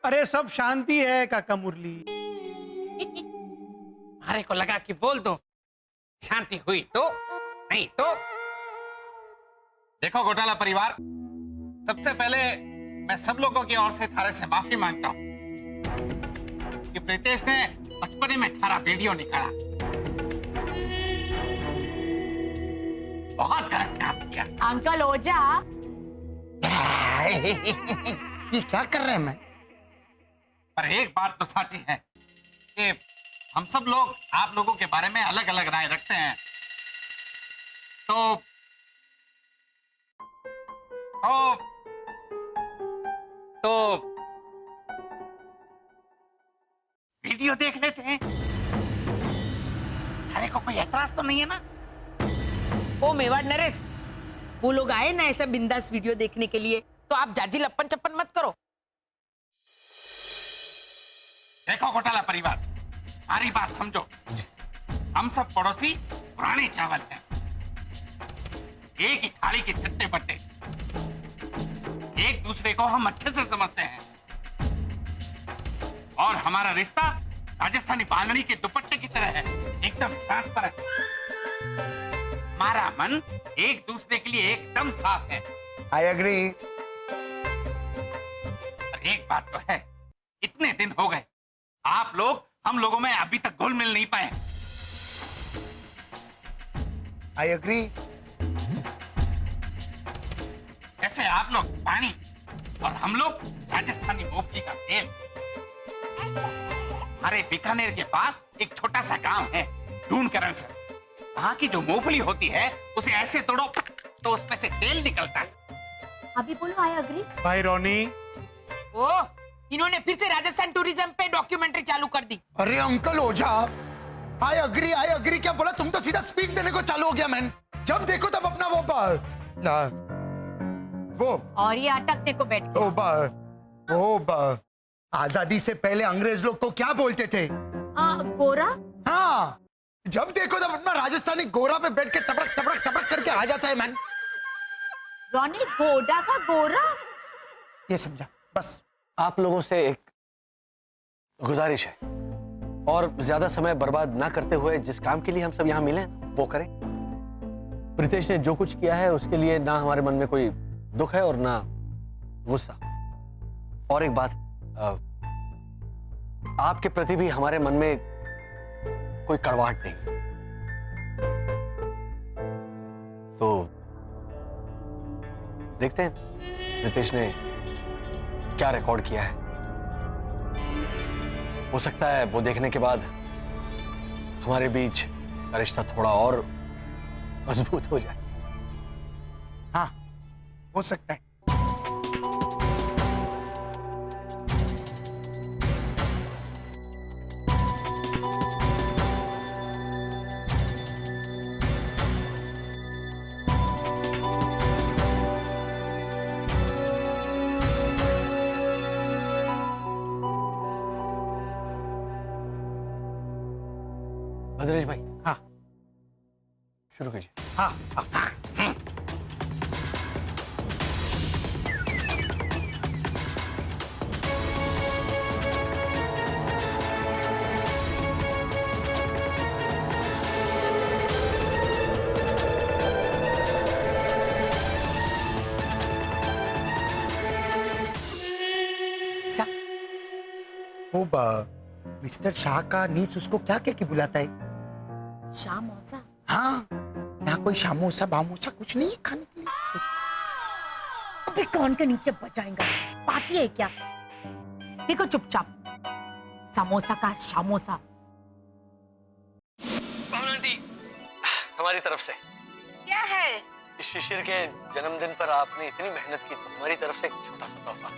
अरे सब शांति है काका मुरली। हमारे को लगा कि बोल दो शांति हुई तो नहीं तो। देखो घोटाला परिवार, सबसे पहले मैं सब लोगों की ओर से थारे से माफी मांगता हूं कि प्रीतेश ने बचपने में थारा वीडियो निकाला। बहुत गलत काम किया। अंकल ओझा, ये क्या कर रहे हैं मैं? पर एक बात तो सच्ची है कि हम सब लोग आप लोगों के बारे में अलग अलग राय रखते हैं। तो वीडियो देख लेते हैं। थारे को कोई एतराज तो नहीं है ना? ओ मेवाड़ नरेश, वो लोग आए ना ऐसा बिंदास वीडियो देखने के लिए, तो आप जाजी लप्पन चप्पन मत करो। देखो घोटाला परिवार, हमारी बात समझो। हम सब पड़ोसी पुराने चावल हैं, एक ही थाली के चट्टे बट्टे। एक दूसरे को हम अच्छे से समझते हैं और हमारा रिश्ता राजस्थानी बांधनी के दुपट्टे की तरह है, एकदम ट्रांसपेरेंट। हमारा मन एक दूसरे के लिए एकदम साफ है। I agree. और एक बात तो है, इतने दिन हो गए आप लोग हम लोगों में अभी तक घुल मिल नहीं पाए। I agree. ऐसे आप लोग पानी और हम लोग राजस्थानी मूंगफली का तेल। हमारे बीकानेर के पास एक छोटा सा गांव है ढूंढकरण से। वहां की जो मूंगफली होती है उसे ऐसे तोड़ो तो उसमें से तेल निकलता है। अभी बोलो आई अग्री। भाई रोनी, ओ, इन्होंने फिर से राजस्थान टूरिज्म पे डॉक्यूमेंट्री चालू कर दी। अरे अंकल ओझा, आई अग्री क्या बोला? तुम तो सीधा स्पीच देने को चालू हो गया मैन। जब देखो तब अपना वो और ये अटकने को बैठ गया। आजादी से पहले अंग्रेज लोग को क्या बोलते थे? गोरा। हाँ, जब देखो तब अपना राजस्थानी गोरा पे बैठ के टपक टपक टपक करके आ जाता है मैन। रॉनी, गोडा का गोरा। ये समझा बस। आप लोगों से एक गुजारिश है, और ज्यादा समय बर्बाद ना करते हुए जिस काम के लिए हम सब यहाँ मिले हैं वो करें। प्रीतेश ने जो कुछ किया है उसके लिए ना हमारे मन में कोई दुख है और ना गुस्सा। और एक बात, आपके प्रति भी हमारे मन में कोई कड़वाहट नहीं। तो देखते हैं प्रीतेश ने क्या रिकॉर्ड किया है। हो सकता है वो देखने के बाद हमारे बीच का रिश्ता थोड़ा और मजबूत हो जाए। हाँ, हो सकता है। भद्रेश भाई, हाँ शुरू कीजिए। हाँ हाँ। वो मिस्टर शाह का नीस उसको क्या कह के बुलाता है? शामोसा। हाँ, यहाँ कोई शामोसा बामोसा कुछ नहीं है खाने के लिए। अबे कान के नीचे बजाएगा, पार्टी है क्या? देखो चुपचाप, समोसा का शामोसा। आंटी, हमारी तरफ से क्या है? इस शिशिर के जन्मदिन पर आपने इतनी मेहनत की, तो हमारी तरफ से एक छोटा सा तोहफा।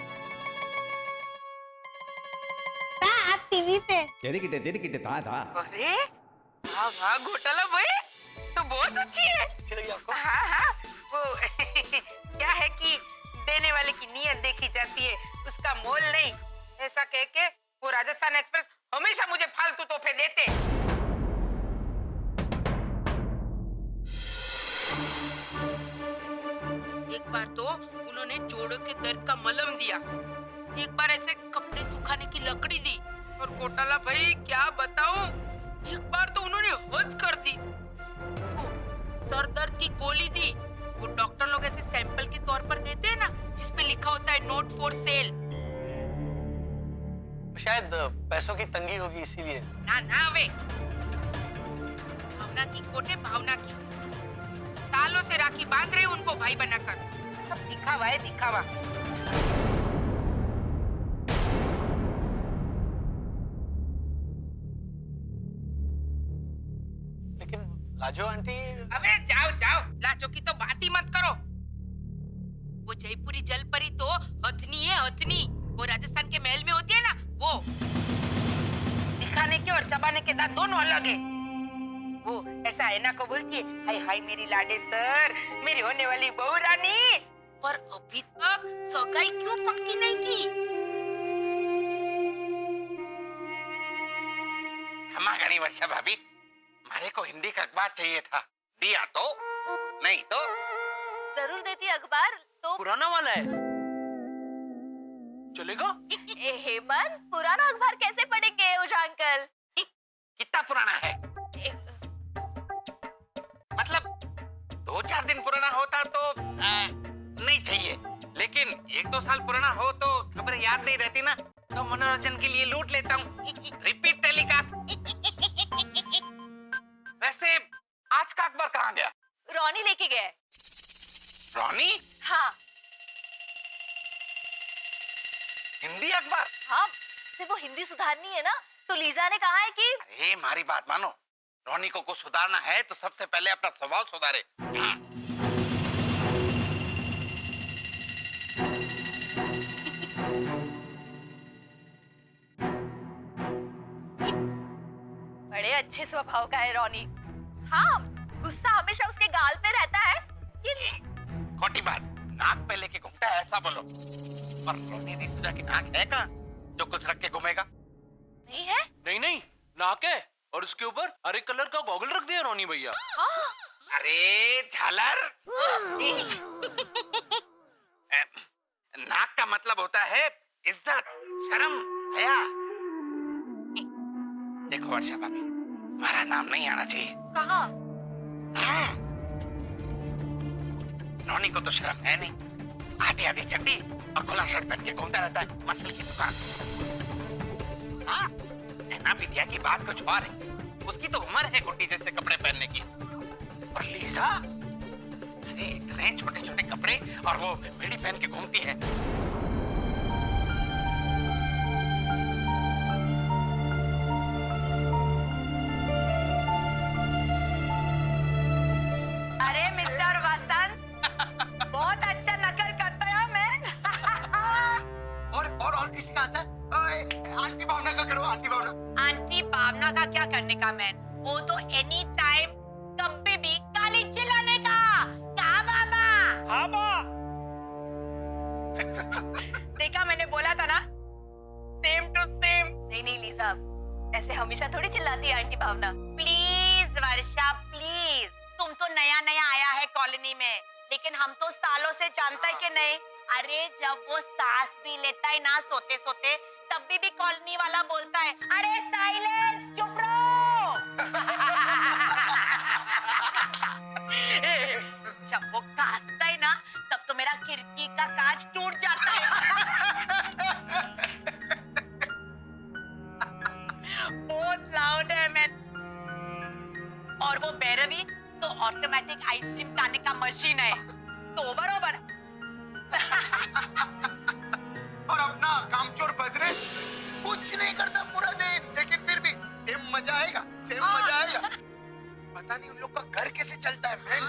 आप टीवी पे। तेरी किटे था। अरे वाह घोटाला भाई, तो बहुत अच्छी है। अच्छी लगी आपको? हाँ, वो क्या है कि देने वाले की नीयत देखी जाती है, उसका मोल नहीं। ऐसा कह के वो राजस्थान एक्सप्रेस हमेशा मुझे फालतू तोहफे देते। एक बार तो उन्होंने जोड़ों के दर्द का मलहम दिया, एक बार ऐसे कपड़े सुखाने की लकड़ी दी, और घोटाला भाई क्या बताऊं, एक बार तो उन्होंने हद कर दी। सर दर्द की गोली दी, वो डॉक्टर लोग ऐसे सैंपल के तौर पर देते हैं ना, जिसपे लिखा होता है नोट फॉर सेल। शायद पैसों की तंगी होगी इसीलिए। ना वे भावना की कोटे भावना की, सालों से राखी बांध रहे उनको भाई बनाकर। सब दिखावा है, दिखावा। लेकिन लाजो आंटी। अबे जाओ लाजो की तो बात ही मत करो। वो जयपुरी जलपरी तो हथनी है, हथनी। वो राजस्थान के महल में होती है ना, वो दिखाने के और चबाने के दांत दोनों अलग है। वो ऐसा है ना को बोलती है, हाय हाय मेरी लाडे सर, मेरी होने वाली बहू रानी, पर अभी तक सगाई क्यों पक्की नहीं की? क्षमा करी वर्षा भाभी, मारे को हिंदी का अखबार चाहिए था, दिया तो, नहीं तो जरूर देती अखबार तो। पुराना वाला है, चलेगा? हेमंत, पुराना अखबार कैसे पढ़ेंगे ओझा अंकल? कितना पुराना है? मतलब 2-4 दिन पुराना होता तो नहीं चाहिए, लेकिन 1-2 साल पुराना हो तो खबरें याद नहीं रहती ना, तो मनोरंजन के लिए लूट लेता हूँ। Repeat telecast. वैसे आज का अखबार कहाँ गया? रॉनी लेके गए। रॉनी? हाँ हिंदी अखबार? हाँ, सिर्फ वो हिंदी सुधारनी है ना, तो लीजा ने कहा है कि अरे हमारी बात मानो, रॉनी को कुछ सुधारना है तो सबसे पहले अपना स्वभाव सुधारे। बड़े अच्छे स्वभाव का है रॉनी। हाँ, गुस्सा हमेशा उसके गाल पे रहता है कि खोटी बात, नाक पे लेके घूमता है ऐसा बोलो। पर रॉनी दी सुधा की नाक है कहाँ जो कुछ रख के घूमेगा? नहीं है? नहीं, नाक है और उसके ऊपर हरे कलर का गॉगल रख दिया रॉनी भैया। हाँ। अरे झालर। नाक का मतलब होता है इज्जत, शर्म, हया। देखो वर्षा भाभी, हमारा नाम नहीं आना चाहिए। कहाँ? रॉनी को तो शर्म है नहीं, आधी चड्डी और खुला शर्ट पहन के घूमता रहता है मसल की दुकान। हाँ, नैना बिटिया की बात कुछ और है, उसकी तो उम्र है गुड्डी जैसे कपड़े पहनने की। और लीजा, अरे इतने छोटे छोटे कपड़े और वो मिडी पहन के घूमती है। अरे मिस्टर वसंत, बहुत अच्छा नकल करता है मैन। और किसी का आता है? आंटी भावना का करो, आंटी भावना। आंटी भावना का क्या करने का मैन? वो तो एनी टाइम कभी भी गाली चिल्लाने का। कहा बाबा? हाँ बा। देखा, मैंने बोला था ना, सेम टू सेम। नहीं लीजा, ऐसे हमेशा थोड़ी चिल्लाती है aunty Bhavna. Please Varsha please, तुम तो नया नया आया है कॉलोनी में, लेकिन हम तो सालों से जानता है कि नहीं। अरे जब वो सांस भी लेता है ना सोते सोते, तब भी कॉलोनी वाला बोलता है, अरे साइलेंस, चुप रहो। जब वो कांसता है ना, तब तो मेरा खिड़की का कांच टूट जाता है। बहुत लाउड है मैन। और वो भैरवी तो ऑटोमेटिक आइसक्रीम खाने का मशीन है, तो बरोबर। और अपना कामचोर भद्रेश कुछ नहीं करता पूरा दिन, लेकिन फिर भी सेम मजा आएगा, सेम मजा आएगा। पता नहीं उन लोग का घर कैसे चलता है मैन।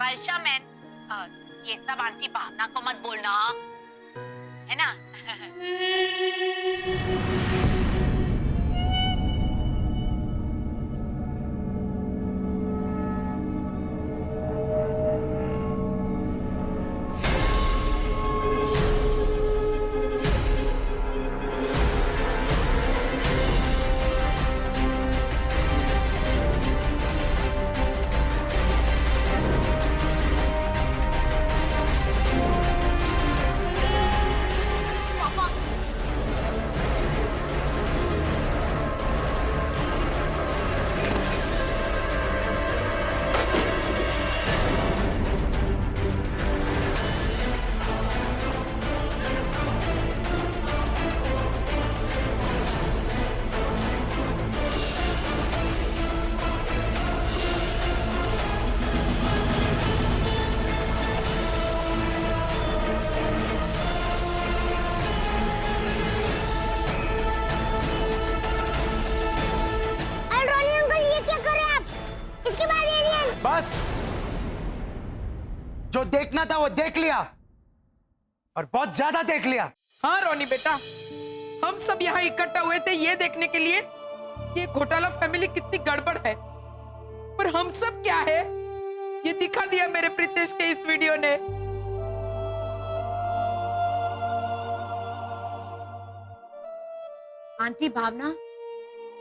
वर्षा मैन, ये सब आंटी भावना को मत बोलना, है ना? बस, जो देखना था वो देख लिया, और बहुत ज्यादा देख लिया। हाँ रोनी बेटा, हम सब यहाँ इकट्ठा हुए थे ये देखने के लिए कि ये घोटाला फैमिली कितनी गड़बड़ है। पर हम सब क्या है, ये दिखा दिया मेरे प्रीतेश के इस वीडियो ने। आंटी भावना,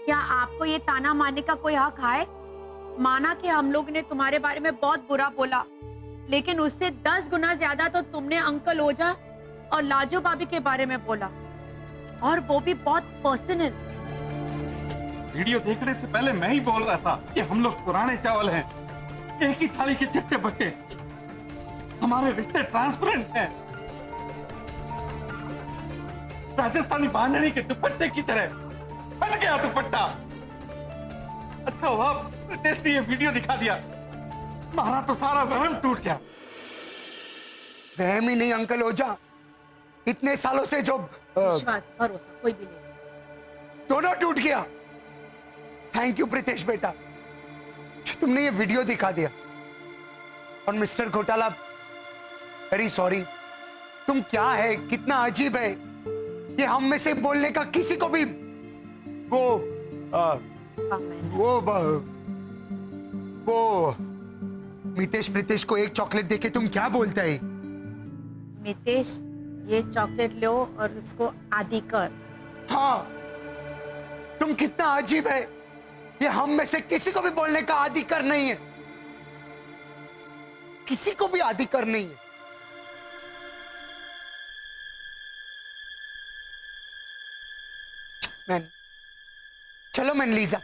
क्या आपको ये ताना मारने का कोई हक है? माना कि हम लोग ने तुम्हारे बारे में बहुत बुरा बोला, लेकिन उससे 10 गुना ज्यादा तो तुमने अंकल ओझा और लाजो भाभी के बारे में बोला, और वो भी बहुत पर्सनल। वीडियो देखने से पहले मैं ही बोल रहा था कि हम लोग पुराने चावल हैं, एक ही थाली के चट्टे बट्टे, हमारे रिश्ते ट्रांसपेरेंट हैं, राजस्थानी बांधनी के दुपट्टे की तरह फट गया दुपट्टा। अच्छा हुआ प्रीतेश ने ये वीडियो दिखा दिया, हमारा तो सारा वहम टूट गया। वहम ही नहीं अंकल ओझा, इतने सालों से जो विश्वास भरोसा कोई भी नहीं, दोनों टूट गया। थैंक यू प्रीतेश बेटा, जो तुमने ये वीडियो दिखा दिया। और मिस्टर घोटाला, वेरी सॉरी। तुम क्या है, कितना अजीब है ये हम में से बोलने का किसी को भी वो मितेश प्रीतेश को एक चॉकलेट देके तुम क्या बोलते है? मितेश, ये चॉकलेट लो और उसको आदि कर। हाँ, तुम कितना अजीब है, ये हम में से किसी को भी बोलने का आदि कर नहीं है, किसी को भी आदि कर नहीं है। चलो मैनलीजा,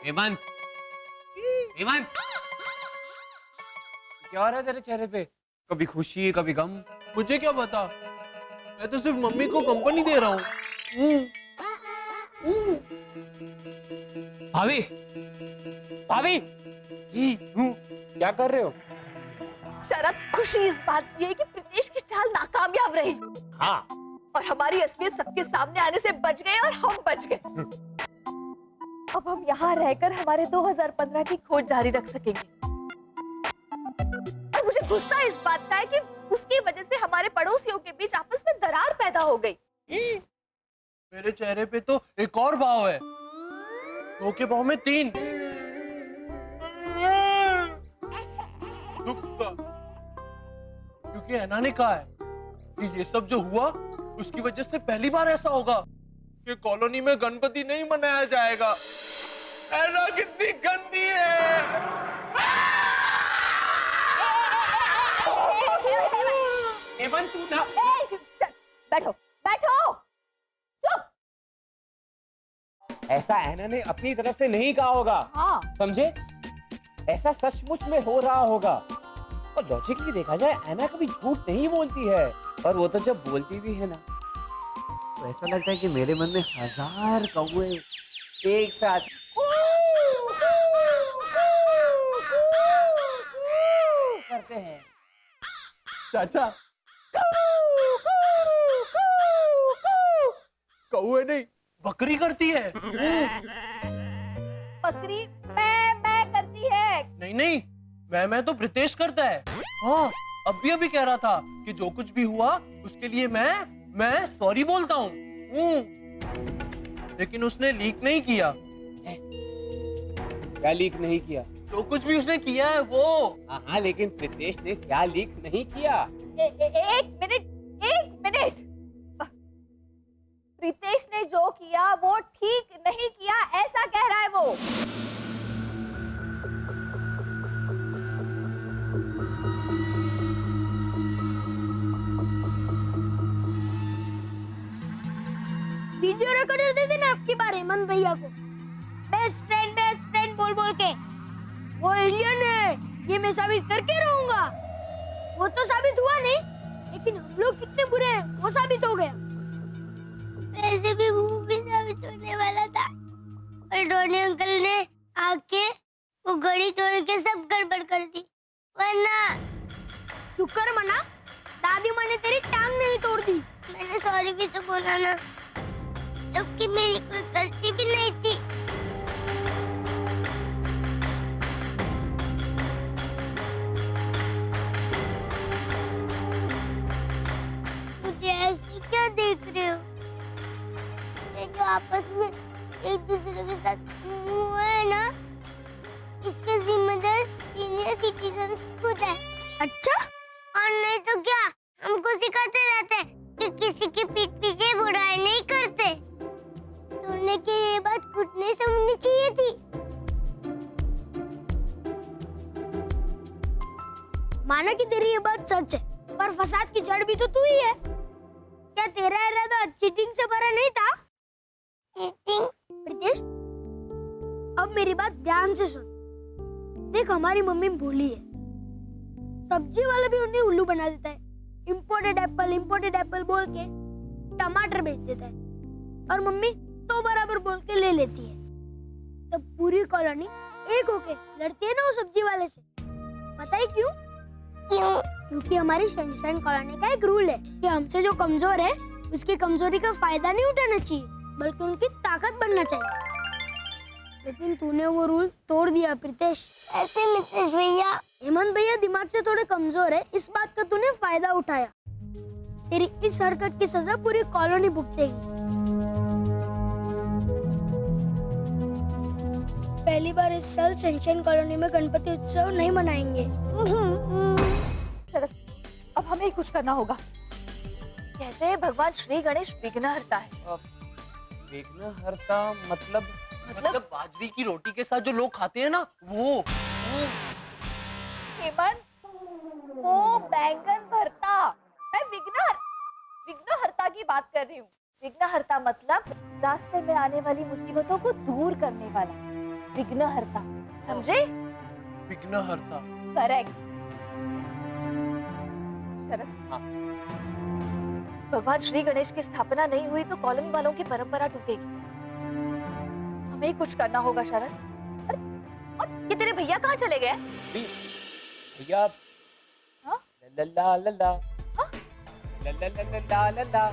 हेमंत, हेमंत, क्या हो रहा है तेरे चेहरे पे? कभी खुशी कभी गम। मुझे क्या पता, मैं तो सिर्फ मम्मी को कंपनी दे रहा हूँ। भाभी, भाभी, क्या कर रहे हो? शरद, खुशी इस बात की है कि प्रीतेश की चाल नाकामयाब रही। हाँ, और हमारी असलियत सबके सामने आने से बच गए और हम बच गए। अब हम यहाँ रहकर हमारे 2015 की खोज जारी रख सकेंगे। और मुझे गुस्सा इस बात का है कि उसकी वजह से हमारे पड़ोसियों के बीच आपस में दरार पैदा हो गई। मेरे चेहरे पे तो एक और भाव है, 2 के भाव में 3। दुख का, क्योंकि ऐना ने कहा है कि ये सब जो हुआ उसकी वजह से पहली बार ऐसा होगा कि कॉलोनी में गणपति नहीं मनाया जाएगा। ऐना कितनी गंदी है। हेमंत, तू ना बैठो, बैठो, चुप। ऐसा ऐना ने अपनी तरफ से नहीं कहा होगा। हाँ। समझे? ऐसा सचमुच में हो रहा होगा। और लॉजिकली देखा जाए, ऐना कभी झूठ नहीं बोलती है, और वो तो जब बोलती भी है ना, तो ऐसा लगता है कि मेरे मन में 1000 कौवे एक साथ करते हैं। चाचा, कौवे नहीं, बकरी करती है। बकरी मैं करती है। नहीं नहीं, मैं तो प्रीतेश करता है। हाँ, अभी कह रहा था कि जो कुछ भी हुआ उसके लिए मैं सॉरी बोलता हूँ। लेकिन उसने लीक नहीं किया। क्या लीक नहीं किया? जो कुछ भी उसने किया है वो। हाँ, लेकिन प्रीतेश ने क्या लीक नहीं किया? एक मिनट, बेस्ट फ्रेंड बोल बोल के। वो एलियन है, ये मैं साबित करके रहूंगा। वो तो साबित हुआ नहीं, लेकिन हम लोग कितने बुरे हैं वो साबित हो गया। वैसे भी वो भी साबित होने वाला था, पर रोनी अंकल ने आके वो घड़ी तोड़ के सब गड़बड़ कर दी। वरना शुक्र मना, दादी माँ ने तेरी टांग नहीं तोड़ दी। मैंने सॉरी भी तो बोला ना, जबकि मेरी कोई गलती भी नहीं थी। मुझे ऐसे क्या देख रहे हो? ये जो आपस में एक दूसरे के साथ हुआ है ना, इसके जिम्मेदार सीनियर सिटीजन खुद है। अच्छा? और नहीं तो क्या, हमको सिखाते रहते हैं कि किसी की पीठ पीछे बुराई नहीं करते। तुमने की ये बात खुद नहीं समझनी चाहिए थी। माना कि तेरी ये बात सच है, पर फसाद की जड़ भी तो तू ही है। क्या तेरा इरादा चीटिंग से भरा नहीं था? चीटिंग? प्रीतेश, अब मेरी बात ध्यान से सुन। देख, हमारी मम्मी बोली है, सब्जी वाला भी उन्हें उल्लू बना देता है। इम्पोर्टेड एप्पल बोल के टमाटर बेच देता है, और मम्मी तो बराबर बोल के ले लेती है। तब पूरी कॉलोनी एक होके लड़ती है ना उस सब्जी वाले से। पता है क्यों? क्योंकि हमारी सनशाइन कॉलोनी का एक रूल है कि हमसे जो कमजोर है उसकी कमजोरी का फायदा नहीं उठाना चाहिए, बल्कि उनकी ताकत बनना चाहिए। लेकिन तूने वो रूल तोड़ दिया प्रीतेश। ऐसे मिसेज भैया, हेमंत भैया दिमाग से थोड़े कमजोर है, इस बात का तूने फायदा उठाया। तेरी इस हरकत की सजा पूरी कॉलोनी भुगतेगी। पहली बार इस साल सनशाइन कॉलोनी में गणपति उत्सव नहीं मनाएंगे। अब हमें ही कुछ करना होगा। कहते हैं भगवान श्री गणेश विघ्नहर्ता है। विघ्नहर्ता मतलब बाजरी की रोटी के साथ जो लोग खाते हैं ना, वो। हेमंत, वो बैंगन भरता। मैं विघ्नहर्ता की बात कर रही हूँ। विघ्नहर्ता मतलब रास्ते में आने वाली मुसीबतों को दूर करने वाला। विघ्नहर्ता, समझे? विघ्नहर्ता, करेक्ट। शरद, हाँ। भगवान श्री गणेश की स्थापना नहीं हुई तो कॉलोनी वालों की परंपरा टूटेगी। हमें ही कुछ करना होगा शरद। और ये तेरे भैया कहाँ चले गए? भैया ला ला ला ला ला ला ला ला ला ला ला